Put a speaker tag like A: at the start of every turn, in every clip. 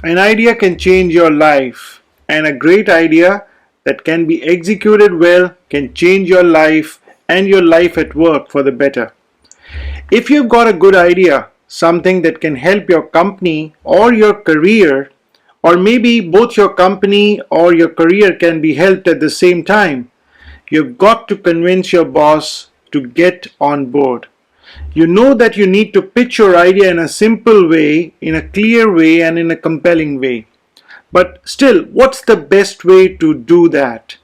A: An idea can change your life, and a great idea that can be executed well can change your life and your life at work for the better. If you've got a good idea, something that can help your company or your career, or maybe both your company or your career can be helped at the same time, you've got to convince your boss to get on board. You know that you need to pitch your idea in a simple way, in a clear way, and in a compelling way. But still, what's the best way to do that?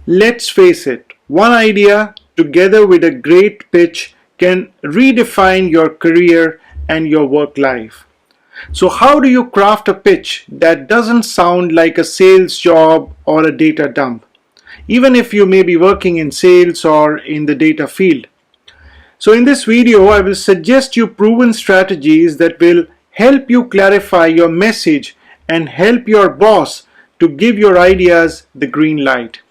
A: Let's face it, one idea together with a great pitch can redefine your career and your work life. So, how do you craft a pitch that doesn't sound like a sales job or a data dump, even if you may be working in sales or in the data field? So in this video, I will suggest you proven strategies that will help you clarify your message and help your boss to give your ideas the green light.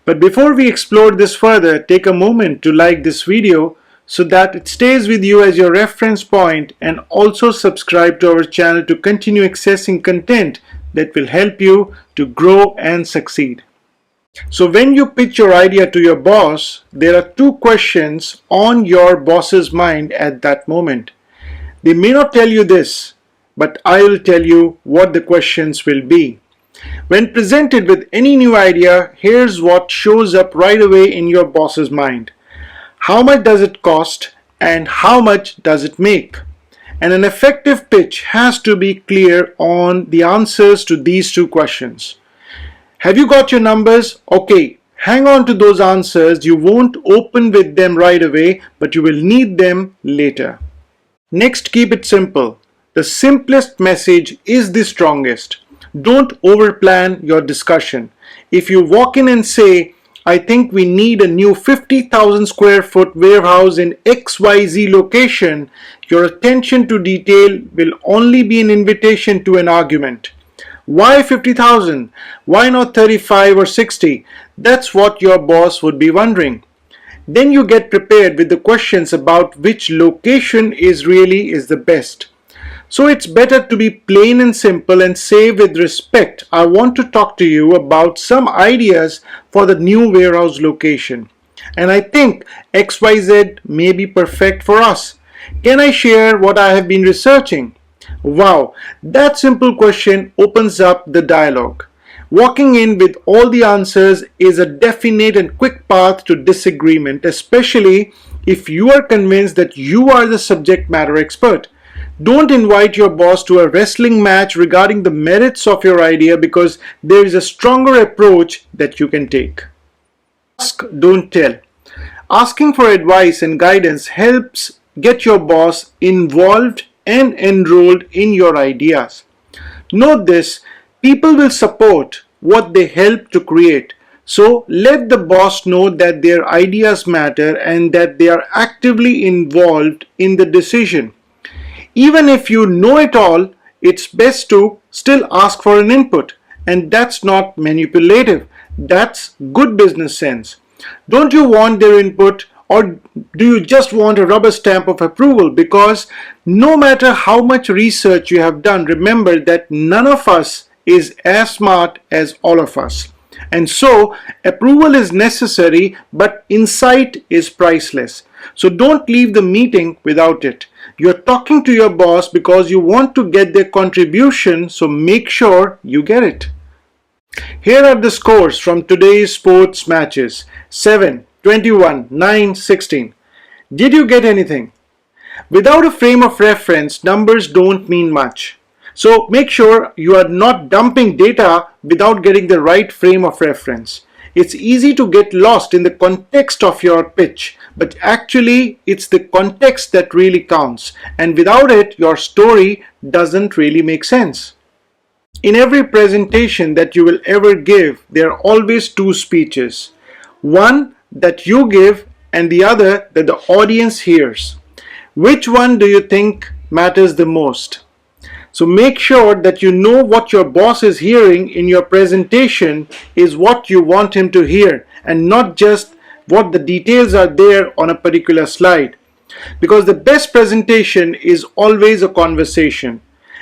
A: But before we explore this further, take a moment to like this video so that it stays with you as your reference point, and also subscribe to our channel to continue accessing content that will help you to grow and succeed. So when you pitch your idea to your boss, there are two questions on your boss's mind at that moment. They may not tell you this, but I will tell you what the questions will be. When presented with any new idea, here's what shows up right away in your boss's mind. How much does it cost and how much does it make? And an effective pitch has to be clear on the answers to these two questions. Have you got your numbers? Okay, hang on to those answers. You won't open with them right away, but you will need them later. Next, keep it simple. The simplest message is the strongest. Don't overplan your discussion. If you walk in and say, I think we need a new 50,000 square foot warehouse in XYZ location, your attention to detail will only be an invitation to an argument. Why 50,000? Why not 35 or 60? That's what your boss would be wondering. Then you get prepared with the questions about which location is the best. So it's better to be plain and simple and say with respect, I want to talk to you about some ideas for the new warehouse location. And I think XYZ may be perfect for us. Can I share what I have been researching? Wow, that simple question opens up the dialogue. Walking in with all the answers is a definite and quick path to disagreement, especially if you are convinced that you are the subject matter expert. Don't invite your boss to a wrestling match regarding the merits of your idea, because there is a stronger approach that you can take. Ask, don't tell. Asking for advice and guidance helps get your boss involved and enrolled in your ideas. Note this, people will support what they help to create. So let the boss know that their ideas matter and that they are actively involved in the decision. Even if you know it all, it's best to still ask for an input. And that's not manipulative. That's good business sense. Don't you want their input, or do you just want a rubber stamp of approval? Because no matter how much research you have done, remember that none of us is as smart as all of us. And so approval is necessary, but insight is priceless. So don't leave the meeting without it. You're talking to your boss because you want to get their contribution, so make sure you get it. Here are the scores from today's sports matches. 7, 21, 9, 16. Did you get anything? Without a frame of reference, numbers don't mean much. So make sure you are not dumping data without getting the right frame of reference. It's easy to get lost in the context of your pitch, but actually it's the context that really counts. And without it, your story doesn't really make sense. In every presentation that you will ever give, there are always two speeches. One that you give and the other that the audience hears. Which one do you think matters the most? So make sure that you know what your boss is hearing in your presentation is what you want him to hear, and not just what the details are there on a particular slide. Because the best presentation is always a conversation.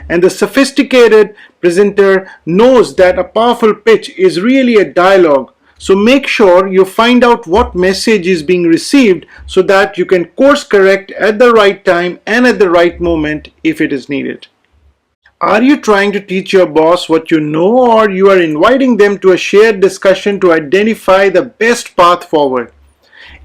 A: And the sophisticated presenter knows that a powerful pitch is really a dialogue. So make sure you find out what message is being received so that you can course correct at the right time and at the right moment if it is needed. Are you trying to teach your boss what you know, or you are inviting them to a shared discussion to identify the best path forward?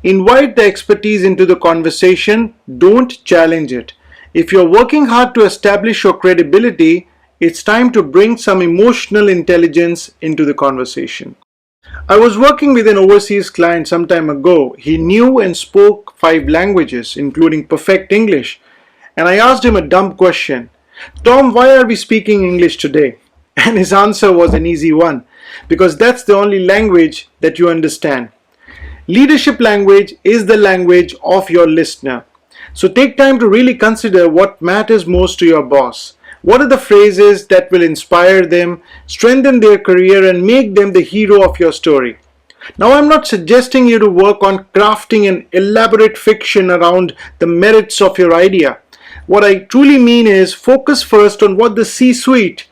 A: Invite the expertise into the conversation, don't challenge it. If you're working hard to establish your credibility, it's time to bring some emotional intelligence into the conversation. I was working with an overseas client some time ago. He knew and spoke 5 languages, including perfect English. And I asked him a dumb question. Tom, why are we speaking English today? And his answer was an easy one. Because that's the only language that you understand. Leadership language is the language of your listener. So take time to really consider what matters most to your boss. What are the phrases that will inspire them, strengthen their career, and make them the hero of your story? Now, I'm not suggesting you to work on crafting an elaborate fiction around the merits of your idea. What I truly mean is focus first on what the C-suite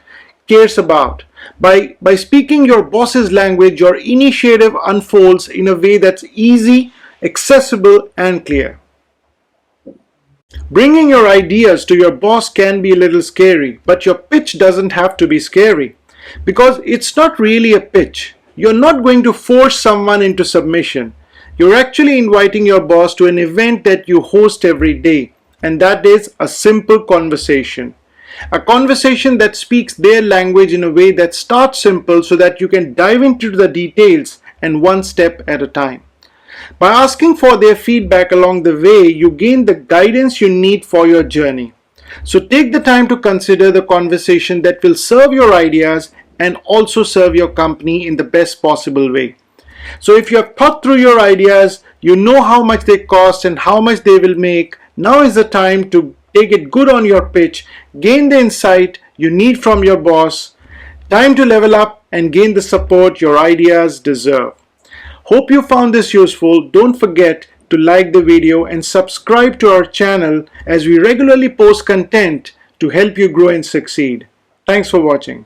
A: cares about. By speaking your boss's language, your initiative unfolds in a way that's easy, accessible, and clear. Bringing your ideas to your boss can be a little scary, but your pitch doesn't have to be scary because it's not really a pitch. You're not going to force someone into submission. You're actually inviting your boss to an event that you host every day, and that is a simple conversation. A conversation that speaks their language in a way that starts simple so that you can dive into the details and one step at a time. By asking for their feedback along the way, you gain the guidance you need for your journey. So take the time to consider the conversation that will serve your ideas and also serve your company in the best possible way. So if you have thought through your ideas, you know how much they cost and how much they will make, now is the time to take it good on your pitch, gain the insight you need from your boss, time to level up and gain the support your ideas deserve. Hope you found this useful. Don't forget to like the video and subscribe to our channel as we regularly post content to help you grow and succeed. Thanks for watching.